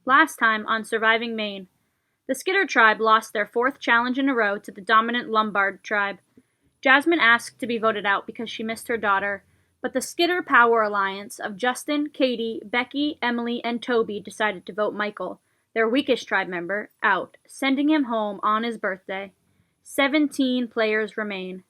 Last time on Surviving Maine, the Skitter tribe lost their fourth challenge in a row to the dominant Lombard tribe. Jasmine asked to be voted out because she missed her daughter, but the Skitter Power Alliance of Justin, Katie, Becky, Emily, and Toby decided to vote Michael, their weakest tribe member, out, sending him home on his birthday. 17 players remain.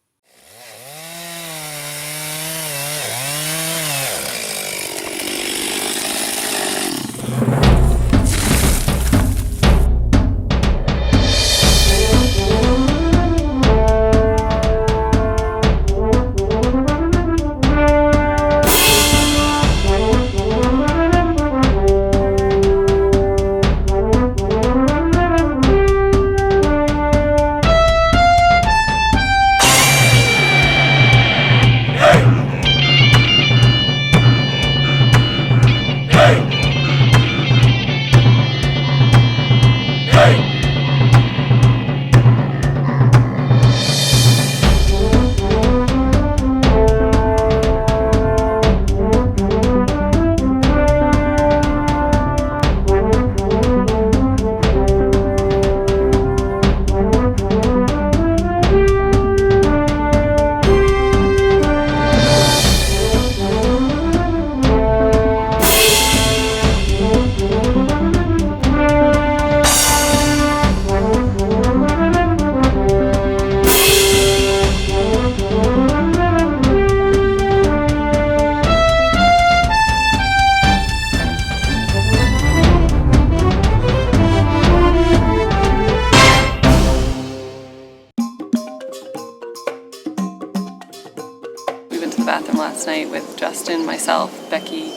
We went to the bathroom last night with Justin, myself, Becky,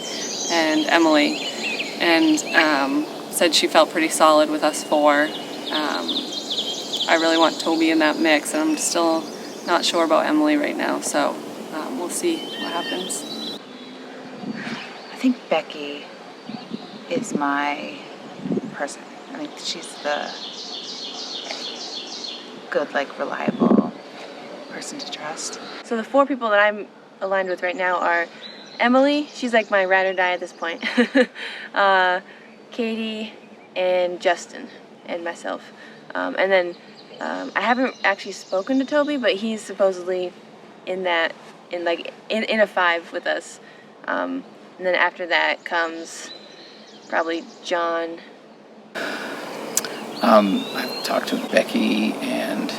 and Emily, and said she felt pretty solid with us four. I really want Toby in that mix, and I'm still not sure about Emily right now, so we'll see what happens. I think Becky is my person. I think she's the good, reliable person to trust. So the four people that I'm aligned with right now are Emily, she's like my ride or die at this point, Katie, and Justin, and myself. And then I haven't actually spoken to Toby, but he's supposedly in a five with us. And then after that comes probably John. I've talked to Becky, and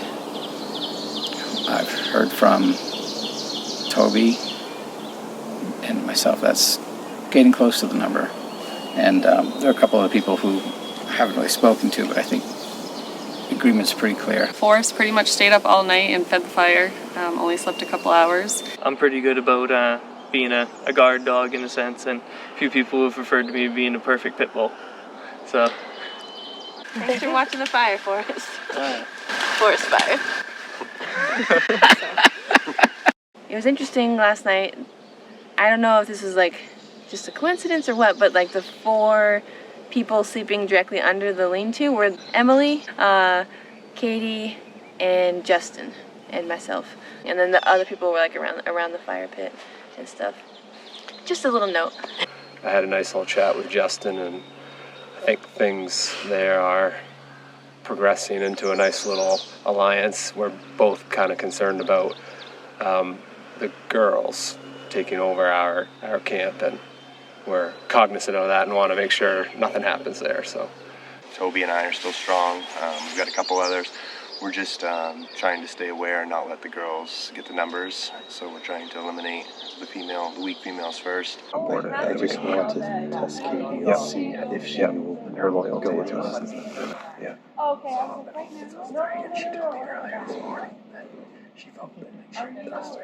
I've heard from Toby and myself. That's getting close to the number. And there are a couple of people who I haven't really spoken to, but I think the agreement's pretty clear. Forrest pretty much stayed up all night and fed the fire, only slept a couple hours. I'm pretty good about being a guard dog in a sense, and a few people have referred to me being a perfect pit bull. So. Thanks for watching the fire, Forrest. Forest fire. It was interesting last night. I don't know if this was just a coincidence or what, but the four people sleeping directly under the lean-to were Emily, Katie, and Justin, and myself. And then the other people were around the fire pit and stuff. Just a little note. I had a nice little chat with Justin, and I think things there are progressing into a nice little alliance. We're both kind of concerned about the girls taking over our camp, and we're cognizant of that and want to make sure nothing happens there. So Toby and I are still strong. We've got a couple others. We're just trying to stay aware and not let the girls get the numbers. So we're trying to eliminate the weak females first. I just want to test Katie and see if she will her loyalty to us. Yeah. Okay, I was right now. And she told me earlier this morning that she felt that she had us.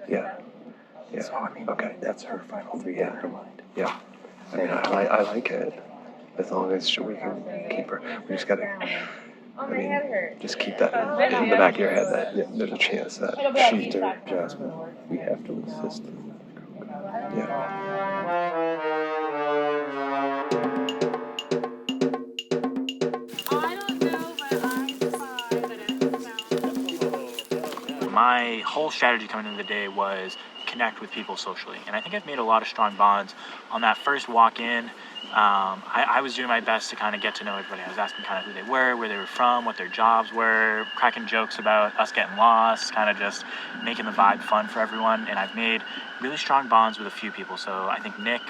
Yeah. Yeah. So, I mean, okay, that's her final three in her mind. Yeah. I mean, I like it as long as we can keep her. We just gotta. Just keep that in the back of your head that there's a chance that she's their Jasmine. We have to assist them. Yeah. My whole strategy coming into the day was connect with people socially. And I think I've made a lot of strong bonds on that first walk in. I was doing my best to kind of get to know everybody. I was asking kind of who they were, where they were from, what their jobs were, cracking jokes about us getting lost, kind of just making the vibe fun for everyone. And I've made really strong bonds with a few people. So I think Nick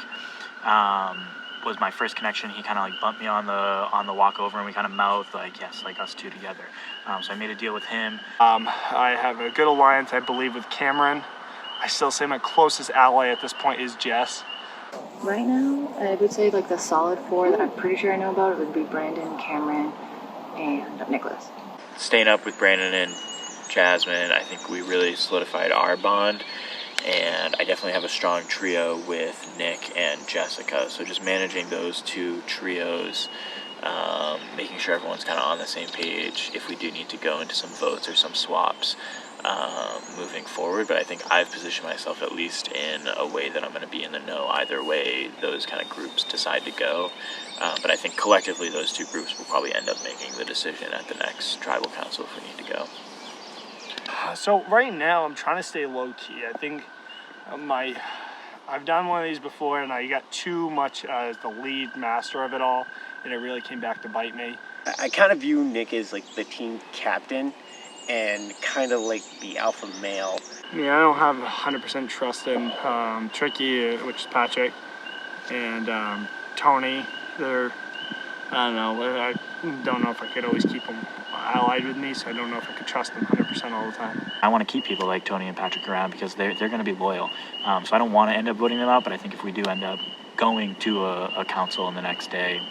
was my first connection. He kind of like bumped me on the walk over, and we kind of mouthed like, yes, like us two together. So I made a deal with him. I have a good alliance, I believe, with Cameron. I still say my closest ally at this point is Jess. Right now, I would say like the solid four that I'm pretty sure I know about would be Brandon, Cameron, and Nicholas. Staying up with Brandon and Jasmine, I think we really solidified our bond. And I definitely have a strong trio with Nick and Jessica. So just managing those two trios, making sure everyone's kind of on the same page if we do need to go into some votes or some swaps moving forward. But I think I've positioned myself at least in a way that I'm going to be in the know either way those kind of groups decide to go. But I think collectively those two groups will probably end up making the decision at the next tribal council if we need to go. So right now I'm trying to stay low-key. I think I've done one of these before and I got too much as the lead master of it all, and it really came back to bite me. I kind of view Nick as like the team captain and kind of like the alpha male. Yeah, I don't have 100% trust in Tricky, which is Patrick, and Tony. I don't know if I could always keep them allied with me, so I don't know if I could trust them 100% all the time. I want to keep people like Tony and Patrick around because they're going to be loyal. So I don't want to end up voting them out, but I think if we do end up going to a council in the next day,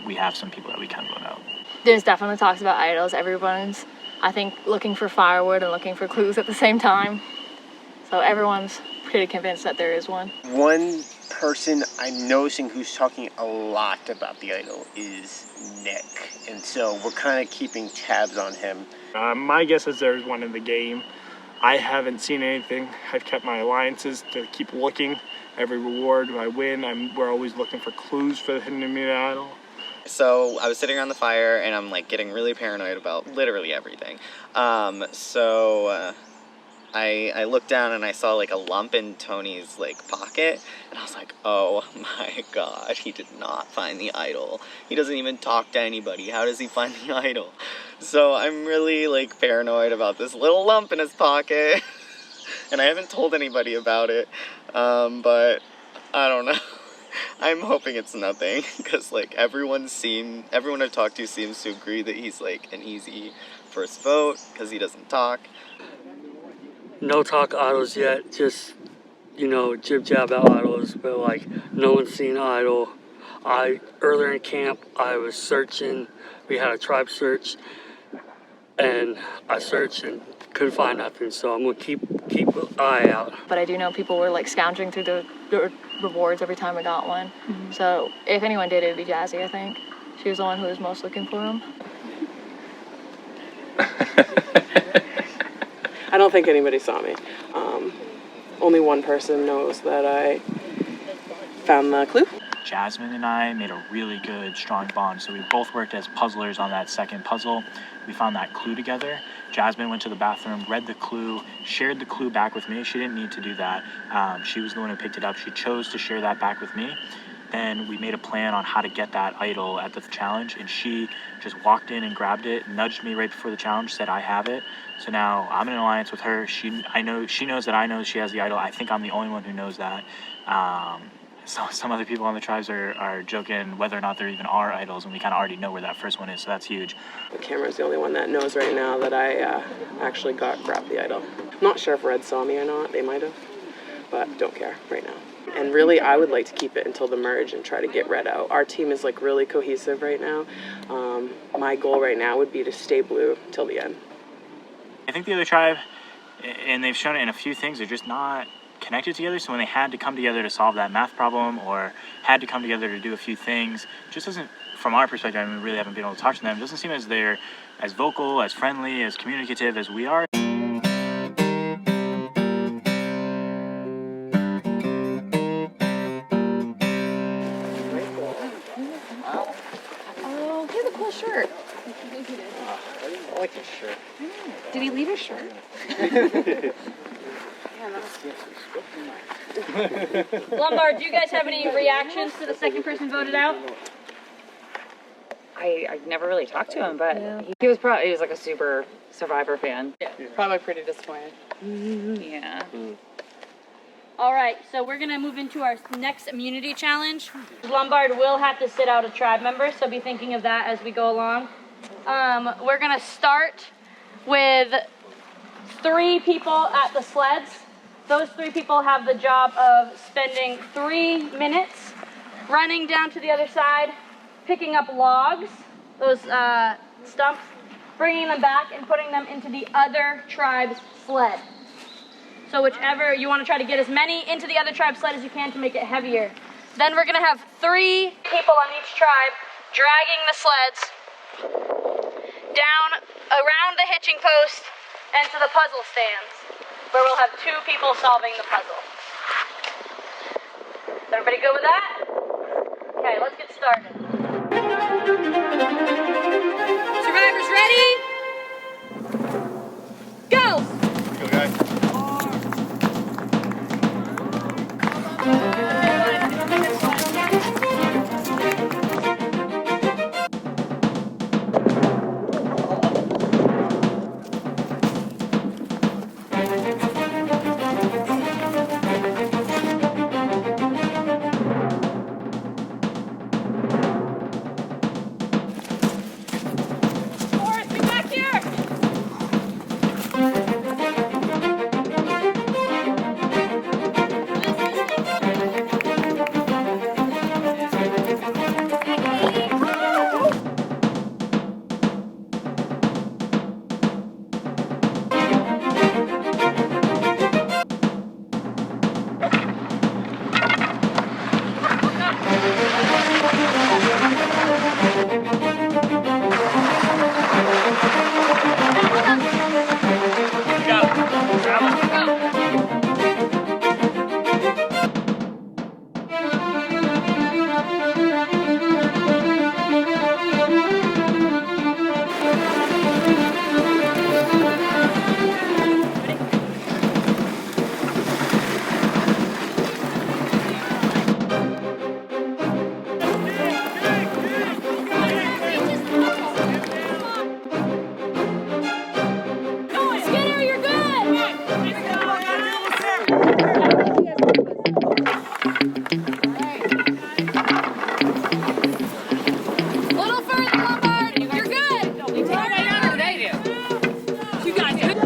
we have some people that we can vote out. There's definitely talks about idols. Everyone's, I think, looking for firewood and looking for clues at the same time. So everyone's pretty convinced that there is one. One person I'm noticing who's talking a lot about the idol is Nick, and so we're kind of keeping tabs on him. My guess is there's one in the game. I haven't seen anything. I've kept my alliances to keep looking. Every reward I win, we're always looking for clues for the hidden immunity idol. So I was sitting around the fire and I'm like getting really paranoid about literally everything. I looked down and I saw like a lump in Tony's like pocket, and I was like, oh my god, he did not find the idol. He doesn't even talk to anybody. How does he find the idol? So I'm really like paranoid about this little lump in his pocket, and I haven't told anybody about it, but I don't know. I'm hoping it's nothing, because like everyone I've talked to seems to agree that he's like an easy first vote because he doesn't talk. No talk idols yet, just, jib jab out idols, but like no one's seen an idol. Earlier in camp, I was searching, we had a tribe search, and I searched and couldn't find nothing, so I'm gonna keep an eye out. But I do know people were like scounging through the rewards every time I got one. Mm-hmm. So if anyone did, it would be Jazzy, I think. She was the one who was most looking for them. I don't think anybody saw me. Only one person knows that I found the clue. Jasmine and I made a really good, strong bond. So we both worked as puzzlers on that second puzzle. We found that clue together. Jasmine went to the bathroom, read the clue, shared the clue back with me. She didn't need to do that. She was the one who picked it up. She chose to share that back with me. Then we made a plan on how to get that idol at the challenge, and she just walked in and grabbed it, nudged me right before the challenge, said I have it. So now I'm in an alliance with her. She knows that I know she has the idol. I think I'm the only one who knows that. So some other people on the tribes are joking whether or not there even are idols, and we kind of already know where that first one is, so that's huge. Cameron's the only one that knows right now that I actually grabbed the idol. I'm not sure if Red saw me or not. They might have, but don't care right now. And really, I would like to keep it until the merge and try to get Red out. Our team is like really cohesive right now. My goal right now would be to stay blue till the end. I think the other tribe, and they've shown it in a few things, they're just not connected together. So when they had to come together to solve that math problem or had to come together to do a few things, it just doesn't, from our perspective, I mean, we really haven't been able to talk to them, it doesn't seem as they're as vocal, as friendly, as communicative as we are. Oh, he has a cool shirt. I like his shirt. Did he leave his shirt? Lombard, do you guys have any reactions to the second person voted out? I never really talked to him, but he was like a super Survivor fan. Yeah, probably pretty disappointed. Yeah. All right, so we're gonna move into our next immunity challenge. Lombard will have to sit out a tribe member, so be thinking of that as we go along. We're gonna start with 3 people at the sleds. Those 3 people have the job of spending 3 minutes running down to the other side, picking up logs, those stumps, bringing them back and putting them into the other tribe's sled. So whichever, you want to try to get as many into the other tribe's sled as you can to make it heavier. Then we're going to have 3 people on each tribe dragging the sleds down around the hitching post and to the puzzle stands, where we'll have 2 people solving the puzzle. Is everybody good with that? Okay, let's get started. Survivors ready? Go! Go, guys. Forrest, get back here! Skinner, you're good! Little further, Lombard! You're good! You guys good?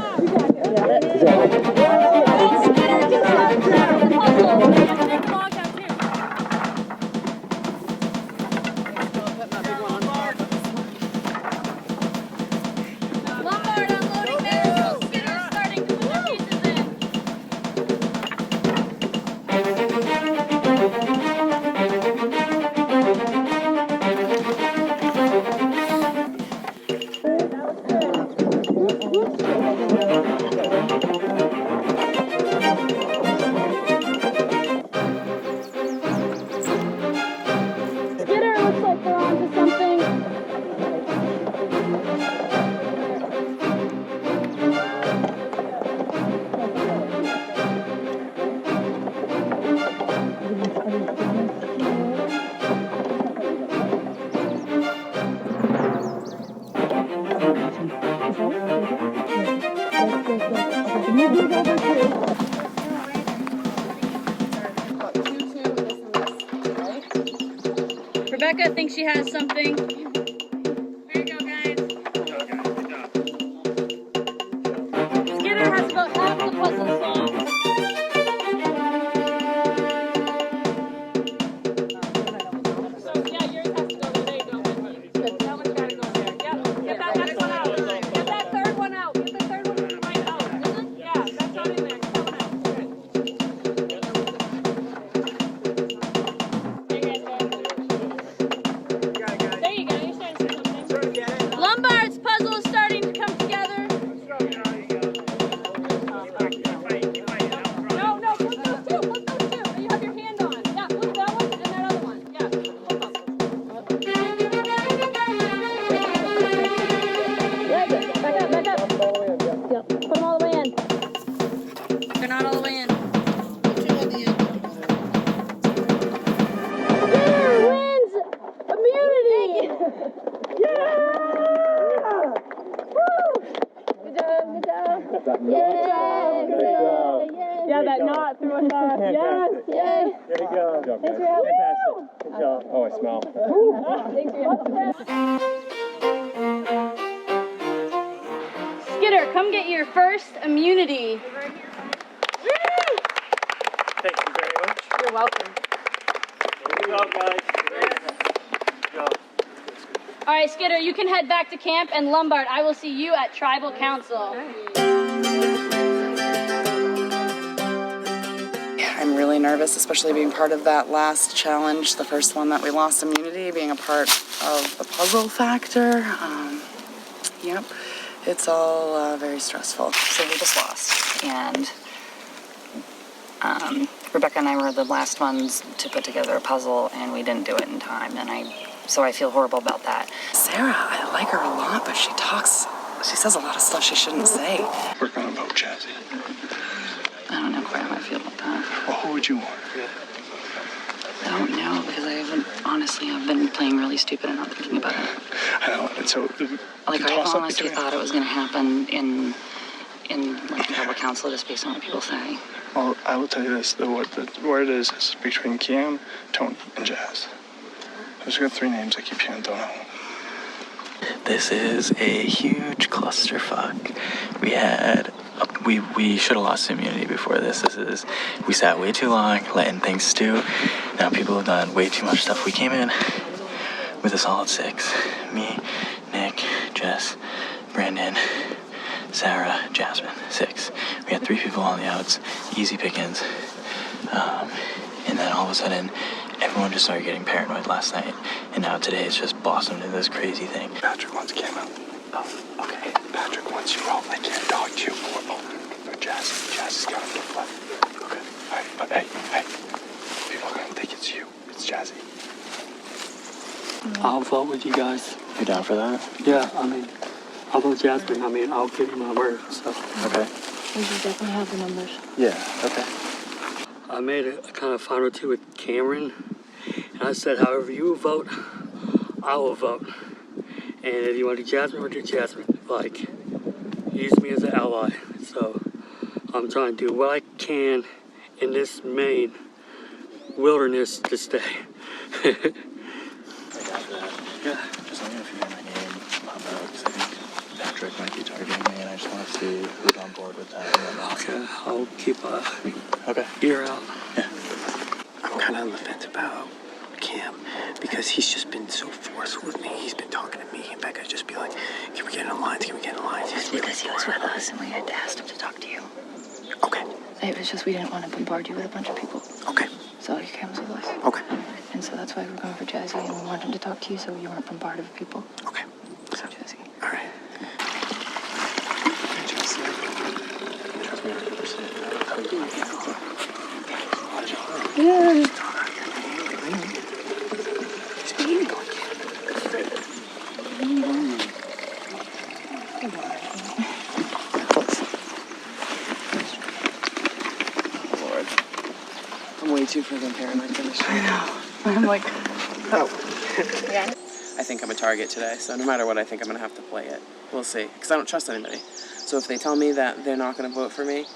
Lombard unloading there. Skinner starting to put their pieces in. Skinner looks like they're onto something. Rebecca thinks she has something. There you go, guys. Skinner has about half the puzzle solved. So, yeah, yours has to go there. There you go. That one's got to go there. Yep. Get that next one out. Get that third one out. Get the third one right out. Yeah, that's not in there. Get that one out. Good. There you go. There you go. You're with that. Yes! Yay! There you go. Thanks for your help. Fantastic. Good job. Oh, I smell. Thanks for your help. Skidder, come get your first immunity. Thank you very much. You're welcome. Good job, guys. Good job. All right, Skidder, you can head back to camp, and Lombard, I will see you at Tribal Council. I'm really nervous, especially being part of that last challenge, the first one that we lost immunity, being a part of the puzzle factor. Yep, it's all very stressful. So we just lost, and Rebecca and I were the last ones to put together a puzzle, and we didn't do it in time, so I feel horrible about that. Sarah, I like her a lot, but she says a lot of stuff she shouldn't say. We're gonna vote Jazzy. I don't know quite how I feel about that. Well, who would you want? I don't know, because I've been playing really stupid and not thinking about it. I know, and so I honestly thought it was going to happen in like tribal council just based on what people say. Well, I will tell you this: where it is between Cam, Tony, and Jazz. Those are the three names I keep hearing. Don't know. This is a huge clusterfuck. We should have lost immunity before this. We sat way too long, letting things stew. Now people have done way too much stuff. We came in with a solid 6. Me, Nick, Jess, Brandon, Sarah, Jasmine. 6. We had 3 people on the outs, easy pickings. And then all of a sudden, everyone just started getting paranoid last night. And now today it's just blossomed into this crazy thing. Patrick wants Cam out. Oh, okay. Patrick wants you out. I can't talk to you for Jazz. Jazz is gonna get left. Okay. All right. But hey. People are gonna think it's you. It's Jazzy. I'll vote with you guys. You down for that? Yeah, I'll vote Jasmine. I'll give you my word, so. Okay. We should definitely have the numbers. Yeah, okay. I made a kind of final 2 with Cameron, and I said, however you vote, I will vote. And if you want to do Jasmine, we'll do Jasmine. Like, use me as an ally. So, I'm trying to do what I can in this Maine wilderness to stay. I got that. Yeah. Just let me know if you're in that game. I'll vote, because I think Patrick might be targeting me, and I just want to see who's on board with that. Okay, I'll keep a ear out. Yeah. I'm kind of on the fence about Cam because he's just been so forceful with me. He's been talking to me, and Becca just be like, "Can we get in alliance? Can we get in alliance?" It's because he was with us and we had asked him to talk to you. Okay. It was just we didn't want to bombard you with a bunch of people. Okay. So he comes with us. Okay. And so that's why we're going for Jazzy, and we want him to talk to you so you weren't bombarded with people. Okay. So Jazzy. All right. Yeah. Lord. I'm way too freaking paranoid for this shit. I know. I'm like, oh. Yeah. I think I'm a target today, so no matter what, I think I'm gonna have to play it. We'll see, because I don't trust anybody. So if they tell me that they're not gonna vote for me,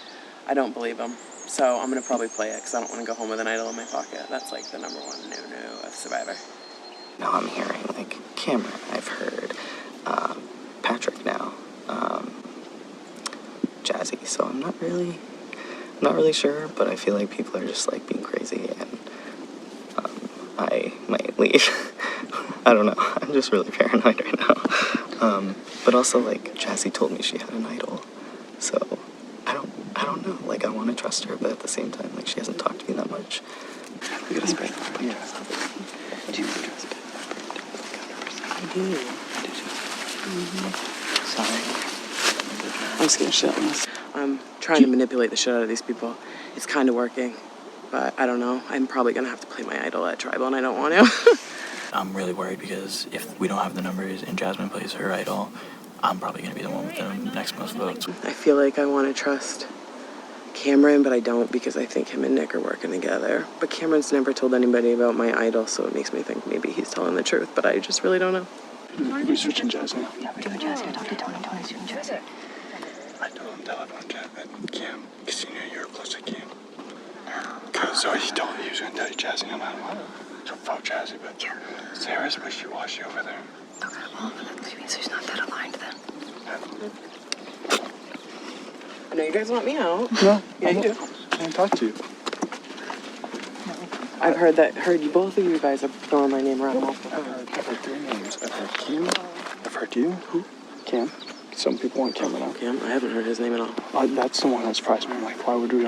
I don't believe them. So I'm gonna probably play it, because I don't want to go home with an idol in my pocket. That's like the #1 no-no of Survivor. Now I'm hearing, like, Cameron, I've heard, Patrick now, Jazzy, so I'm not really sure, but I feel like people are just, like, being crazy, and, I might leave. I don't know, I'm just really paranoid right now. But also, like, Jazzy told me she had an idol, so I don't know, like, I want to trust her, but at the same time, like, she hasn't talked to me that much. We got a special friend. Yeah. Do you trust me? I do. Sorry. I'm scared shitless. I'm trying to manipulate the shit out of these people. It's kind of working, but I don't know. I'm probably gonna have to play my idol at Tribal, and I don't want to. I'm really worried because if we don't have the numbers and Jasmine plays her idol, I'm probably going to be the one with the next most votes. I feel like I want to trust Cameron, but I don't because I think him and Nick are working together. But Cameron's never told anybody about my idol, so it makes me think maybe he's telling the truth, but I just really don't know. We're switching Jazzy. Yeah, we're doing Jazzy. I talked to Tony. Tony's doing Jazzy. I don't tell everyone Cam, because you know you're close to Cam. Okay, so he told me he was going to tell you Jazzy no matter what. So fuck Jazzy, but Sarah's wishy-washy over there. Okay, well, that means she's not that aligned then. I know you guys want me out. No. Yeah, you do. I didn't talk to you. I've heard you, both of you guys are throwing my name around multiple times. I've heard three names. I've heard Kim. I've heard you. Who? Cam. Some people want Cam now. Cam? I haven't heard his name at all. That's the one that surprised me. I'm like, why would we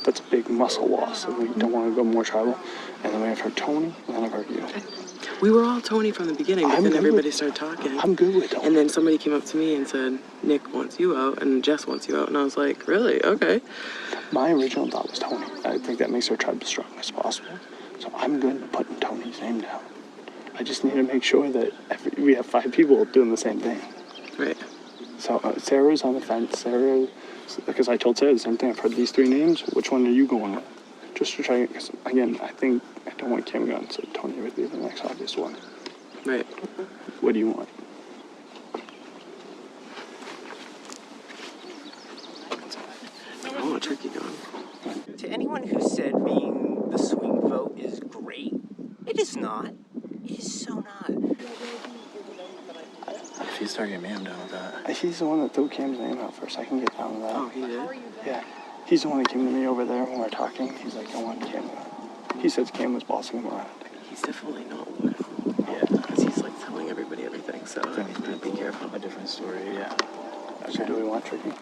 that's a big muscle loss. And we don't want to go more tribal. And then I've heard Tony, and then I've heard you. We were all Tony from the beginning, but then everybody started talking. I'm good with Tony. And then somebody came up to me and said, Nick wants you out, and Jess wants you out. And I was like, really? Okay. My original thought was Tony. I think that makes our tribe as strong as possible. So I'm good at putting Tony's name down. I just need to make sure that we have 5 people doing the same thing. Right. So Sarah's on the fence. Sarah, because I told Sarah the same thing. I've heard these 3 names. Which one are you going with? Just to try, because again, I don't want Kim going, so Tony would be the next obvious one. Right. What do you want? I want Turkey going. To anyone who said being the swing vote is great, it is not. It is so not. If he's targeting me, I'm down with that. He's the one that threw Cam's name out first. I can get down with that. Oh, he did? Yeah. He's the one that came to me over there when we were talking. He's like, I want Cam. He says Cam was bossing him around. He's definitely not loyal. Yeah. Because he's like telling everybody everything, so be careful. A different story, yeah. So do we want Tricky?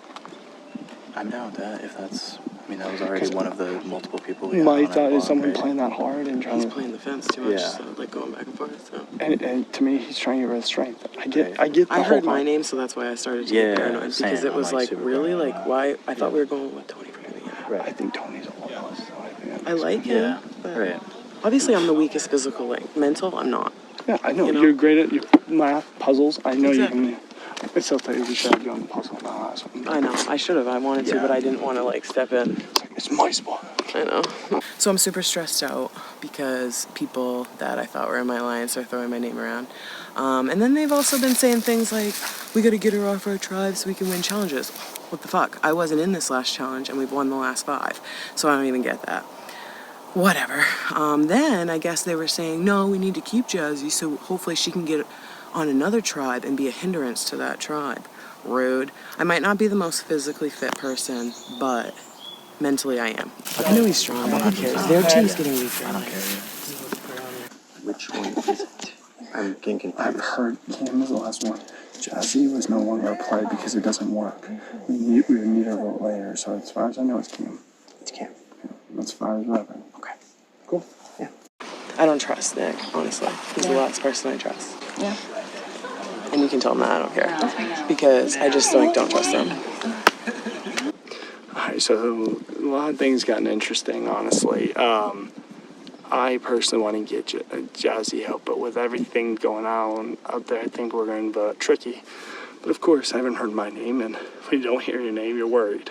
I'm down with that if that's... I mean, that was already one of the multiple people we had My on our thought is block, someone right? playing that hard and trying He's to... playing the fence too much, Yeah. so like going back and forth. So. And to me, he's trying to get rid of strength. I get the I whole heard my thought. name, so that's why I started to Yeah, get paranoid. same. Because it I'm, was like, like, super really? paranoid. Like, why? I thought we were going with Tony from the beginning. I think Tony's a loyalist. So I think that I like him. Yeah, But right. obviously, I'm the weakest physical, like, mental, I'm not. Yeah, I know. You know? You're great at your math, puzzles. I know Exactly. you can... It's so that you should have done the puzzle now. I know. I should have. I wanted to, but I didn't want to, like, step in. It's my spot. I know. So I'm super stressed out because people that I thought were in my alliance are throwing my name around. And then they've also been saying things like, we gotta get her off our tribe so we can win challenges. What the fuck? I wasn't in this last challenge and we've won the last 5. So I don't even get that. Whatever. Then I guess they were saying, no, we need to keep Jazzy so hopefully she can get on another tribe and be a hindrance to that tribe. Rude. I might not be the most physically fit person, but mentally I am. I know he's strong, but who cares? Their team's getting weaker. I don't care. Which one is it? I'm getting confused. I've heard Cam was the last one. Jazzy was no longer a play because it doesn't work. We need her vote later. So as far as I know, it's Cam. It's Cam. Yeah, as far as whatever. Okay. Cool. Yeah. I don't trust Nick, honestly. He's the last person I trust. Yeah. And you can tell him that I don't care. Because I just don't trust him. Alright, so a lot of things gotten interesting, honestly. I personally want to get Jazzy out, but with everything going on out there, I think we're going to vote Tricky. But of course, I haven't heard my name, and if we don't hear your name, you're worried.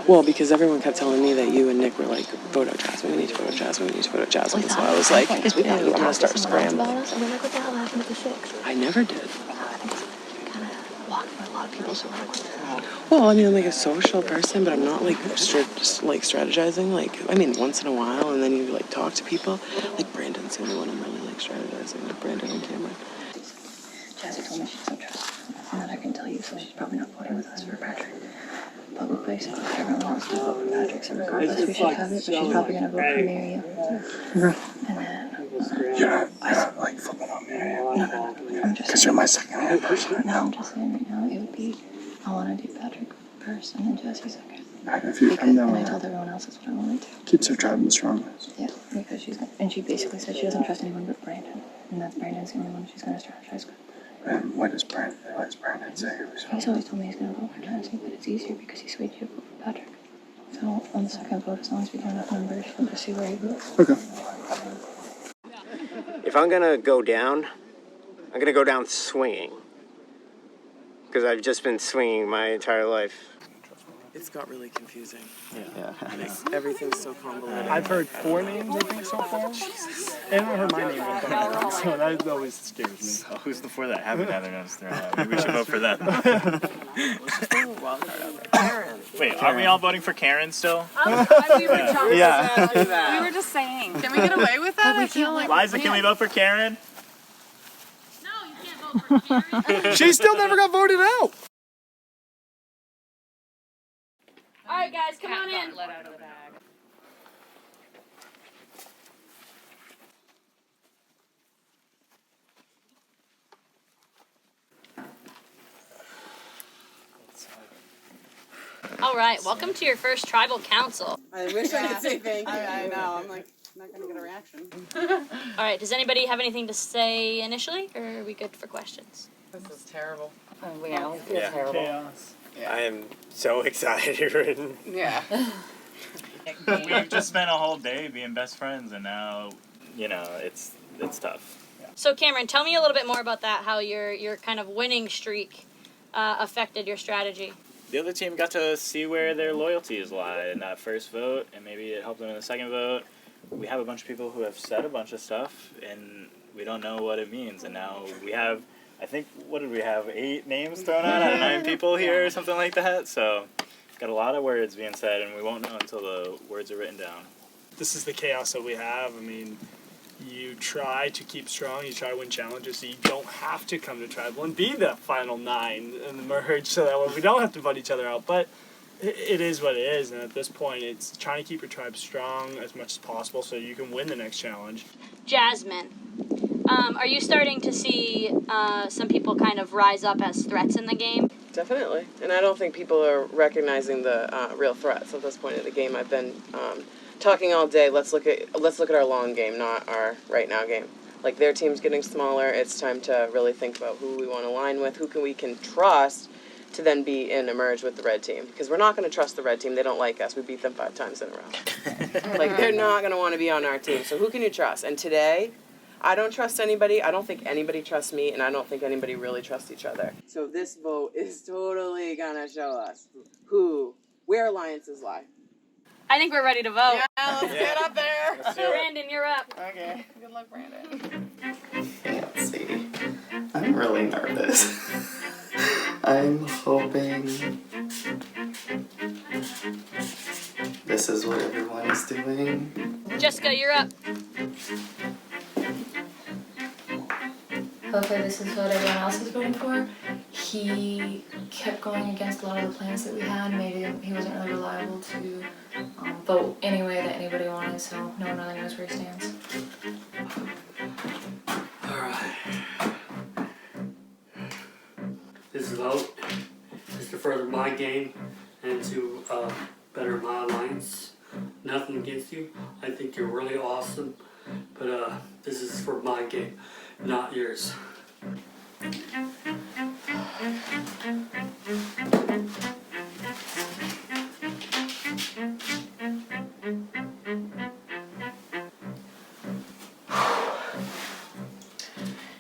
Well, because everyone kept telling me that you and Nick were like, vote out Jasmine, we need to vote out Jasmine, we need to vote out Jasmine. So I was like, Because we thought I'm going to start scrambling. And we're like, what the hell happened to the 6? I never did. I think it's kind of walked by a lot of people, so we're like, what the hell? Well, I mean, I'm like a social person, but I'm not like just like strategizing. Like, I mean, once in a while, and then you like talk to people. Like Brandon's the only one I'm really like strategizing. Like Brandon and Cameron. Jazzy told me she doesn't trust us. And that I can tell you, so she's probably not voting with us for Patrick. But we basically got everyone else to vote for Patrick, so regardless, we should have it, but she's probably going to vote for Miriam. And then... You're not like flipping on me, are you? No, I'm just... Because you're my second-hand person. No, I'm just saying right now, it would be... I want to do Patrick first, and then Jazzy second. If you, Because, and I told everyone else that's what I wanted to. keeps her tribe the strongest. Yeah, because she's... And she basically said she doesn't trust anyone but Brandon. And that's Brandon's the only one she's going to strategize with. And what does Brandon say? He's always told me he's going to vote for Jazzy, but it's easier because he swayed you to vote for Patrick. So on the second vote, as long as we get enough numbers, we'll just see where he votes. Okay. If I'm gonna go down, I'm gonna go down swinging. Because I've just been swinging my entire life. It's got really confusing. Yeah. Everything's so convoluted. I've heard 4 names, I think, so far. And I heard my name one time, so that always scares me. So who's the 4 that haven't had their names thrown out? Maybe we should vote for them. Wait, are we all voting for Karen still? We were Yeah. We were just saying. Can we get away with that? I feel like Liza, can we vote for Karen? She still never got voted out. All right, guys, come on in. Let out of the bag. All right, welcome to your first tribal council. I wish I could say thank you. I know. I'm like, not going to get a reaction. All right, does anybody have anything to say initially, or are we good for questions? This is terrible. We all feel terrible. Chaos. I am so excited. Yeah. We've just spent a whole day being best friends, and now, it's tough. So Cameron, tell me a little bit more about that, how your kind of winning streak affected your strategy. The other team got to see where their loyalties lie in that first vote, and maybe it helped them in the second vote. We have a bunch of people who have said a bunch of stuff, and we don't know what it means. And now we have, I think, what did we have, 8 names thrown out of 9 people here or something like that? So got a lot of words being said, and we won't know until the words are written down. This is the chaos that we have. I mean, you try to keep strong, you try to win challenges, so you don't have to come to tribal and be the final 9 in the merge, so that way we don't have to vote each other out. But it is what it is, and at this point, it's trying to keep your tribe strong as much as possible so you can win the next challenge. Jasmine, are you starting to see some people kind of rise up as threats in the game? Definitely. And I don't think people are recognizing the real threats at this point in the game. I've been talking all day. Let's look at our long game, not our right now game. Like, their team's getting smaller. It's time to really think about who we want to align with, who we can trust to then be in a merge with the red team. Because we're not going to trust the red team. They don't like us. We beat them 5 times in a row. Like, they're not going to want to be on our team. So who can you trust? And today, I don't trust anybody. I don't think anybody trusts me, and I don't think anybody really trusts each other. So this vote is totally going to show us where alliances lie. I think we're ready to vote. Yeah, let's get up there. Brandon, you're up. Okay. Good luck, Brandon. Fancy. I'm really nervous. I'm hoping this is what everyone is doing. Jessica, you're up. Hopefully this is what everyone else is voting for. He kept going against a lot of the plans that we had. Maybe he wasn't really reliable to vote any way that anybody wanted, so no one really knows where he stands. Alright. This vote is to further my game and to better my alliance. Nothing against you. I think you're really awesome. But this is for my game, not yours.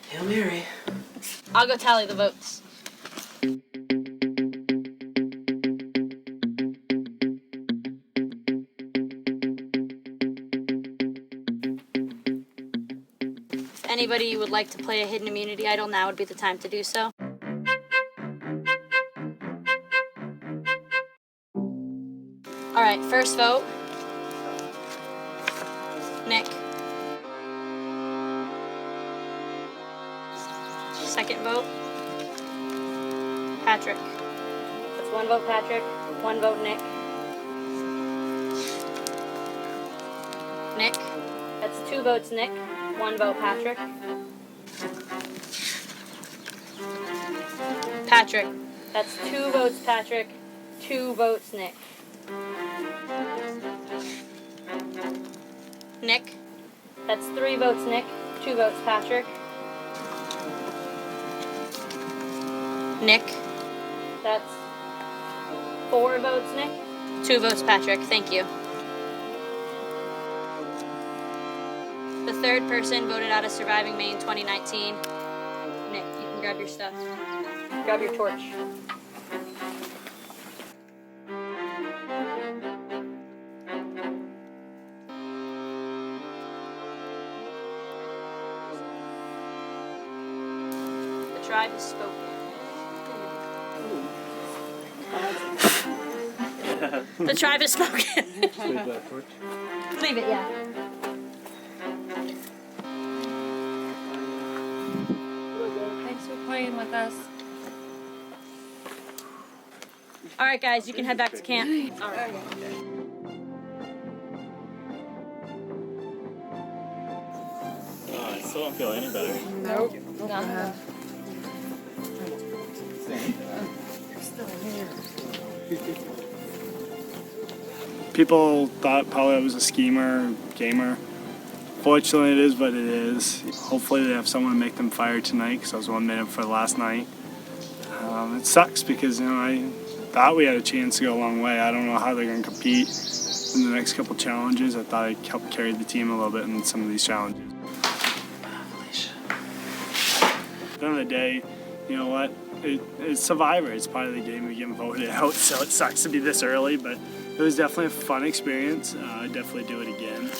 Hail Mary. I'll go tally the votes. If anybody would like to play a hidden immunity idol, now would be the time to do so. Alright, first vote. Nick. Second vote. Patrick. That's 1 vote Patrick, 1 vote Nick. Nick. That's 2 votes Nick, 1 vote Patrick. Patrick. That's 2 votes Patrick, 2 votes Nick. Nick. That's 3 votes Nick, 2 votes Patrick. Nick. That's 4 votes Nick, 2 votes Patrick. Thank you. The third person voted out of Surviving Maine 2019. Nick, you can grab your stuff. Grab your torch. tribe has spoken. The tribe has spoken. Leave that torch. Leave it, yeah. Thanks for playing with us. All right, guys, you can head back to camp. All right. I still don't feel any better. Nope. People thought probably I was a schemer, gamer. Fortunately, it is what it is. Hopefully they have someone to make them fire tonight because I was 1 minute for last night. It sucks because, you know, I thought we had a chance to go a long way. I don't know how they're going to compete in the next couple challenges. I thought I helped carry the team a little bit in some of these challenges. At the end of the day, you know what? It's Survivor. It's part of the game. We get voted out, so it sucks to be this early, but it was definitely a fun experience. I'd definitely do it again.